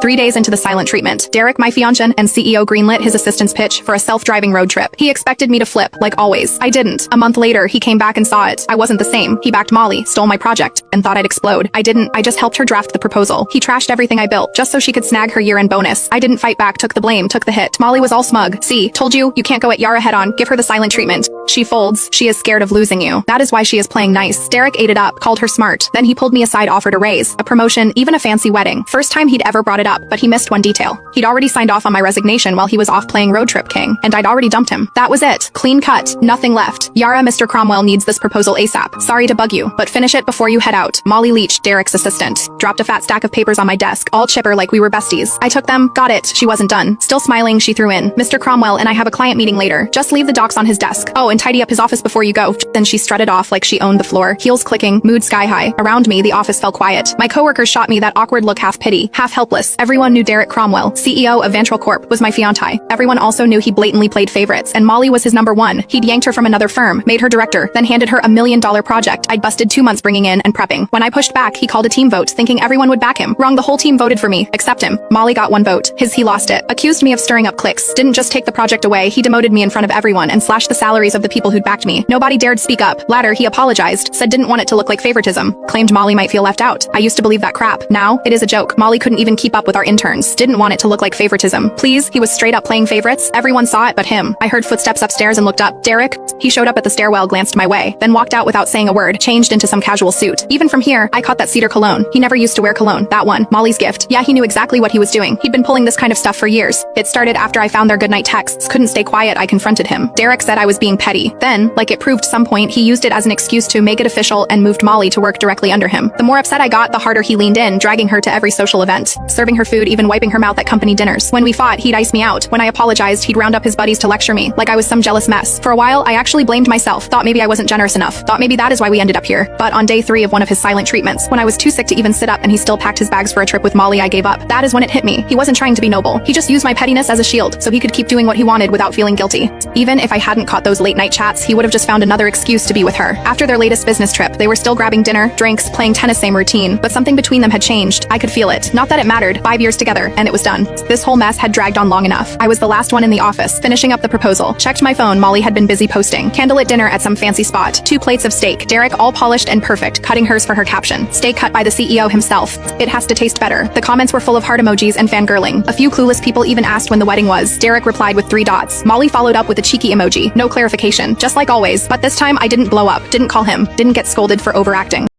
3 days into the silent treatment, Derek, my fiancé and CEO, greenlit his assistant's pitch for a self-driving road trip. He expected me to flip, like always. I didn't. A month later, he came back and saw it. I wasn't the same. He backed Molly, stole my project, and thought I'd explode. I didn't. I just helped her draft the proposal. He trashed everything I built, just so she could snag her year-end bonus. I didn't fight back, took the blame, took the hit. Molly was all smug. See, told you, you can't go at Yara head-on. Give her the silent treatment. She folds. She is scared of losing you. That is why she is playing nice. Derek ate it up, called her smart. Then he pulled me aside, offered a raise, a promotion, even a fancy wedding. First time he'd ever brought it up, but he missed one detail. He'd already signed off on my resignation while he was off playing Road Trip King, and I'd already dumped him. That was it. Clean cut. Nothing left. Yara, Mr. Cromwell needs this proposal ASAP. Sorry to bug you, but finish it before you head out. Molly Leach, Derek's assistant, dropped a fat stack of papers on my desk, all chipper like we were besties. I took them, got it. She wasn't done. Still smiling, she threw in, Mr. Cromwell and I have a client meeting later. Just leave the docs on his desk. Oh, and tidy up his office before you go. Then she strutted off like she owned the floor, heels clicking, mood sky high. Around me, the office fell quiet. My coworkers shot me that awkward look, half pity, half helpless. Everyone knew Derek Cromwell, CEO of Vantral Corp, was my fiancé. Everyone also knew he blatantly played favorites, and Molly was his number one. He'd yanked her from another firm, made her director, then handed her $1 million project I'd busted 2 months bringing in and prepping. When I pushed back, he called a team vote, thinking everyone would back him. Wrong, the whole team voted for me, except him. Molly got 1 vote. He lost it. Accused me of stirring up cliques. Didn't just take the project away, he demoted me in front of everyone and slashed the salaries of the people who'd backed me. Nobody dared speak up. Latter, he apologized, said didn't want it to look like favoritism. Claimed Molly might feel left out. I used to believe that crap. Now, it is a joke. Molly couldn't even keep up with our interns. Didn't want it to look like favoritism. Please, he was straight up playing favorites. Everyone saw it but him. I heard footsteps upstairs and looked up. Derek? He showed up at the stairwell, glanced my way, then walked out without saying a word, changed into some casual suit. Even from here, I caught that cedar cologne. He never used to wear cologne. That one. Molly's gift. Yeah, he knew exactly what he was doing. He'd been pulling this kind of stuff for years. It started after I found their goodnight texts. Couldn't stay quiet, I confronted him. Derek said I was being petty. Then, like it proved some point, he used it as an excuse to make it official and moved Molly to work directly under him. The more upset I got, the harder he leaned in, dragging her to every social event, serving her food, even wiping her mouth at company dinners. When we fought, he'd ice me out. When I apologized, he'd round up his buddies to lecture me, like I was some jealous mess. For a while, I actually blamed myself, thought maybe I wasn't generous enough, thought maybe that is why we ended up here. But on day 3 of one of his silent treatments, when I was too sick to even sit up and he still packed his bags for a trip with Molly, I gave up. That is when it hit me. He wasn't trying to be noble. He just used my pettiness as a shield, so he could keep doing what he wanted without feeling guilty. Even if I hadn't caught those late night chats, he would have just found another excuse to be with her. After their latest business trip, they were still grabbing dinner, drinks, playing tennis, same routine, but something between them had changed. I could feel it. Not that it mattered. 5 years together, and it was done. This whole mess had dragged on long enough. I was the last one in the office, finishing up the proposal. Checked my phone, Molly had been busy posting. Candlelit dinner at some fancy spot. 2 plates of steak. Derek, all polished and perfect, cutting hers for her caption. Steak cut by the CEO himself. It has to taste better. The comments were full of heart emojis and fangirling. A few clueless people even asked when the wedding was. Derek replied with 3 dots. Molly followed up with a cheeky emoji. No clarification. Just like always. But this time I didn't blow up. Didn't call him. Didn't get scolded for overacting.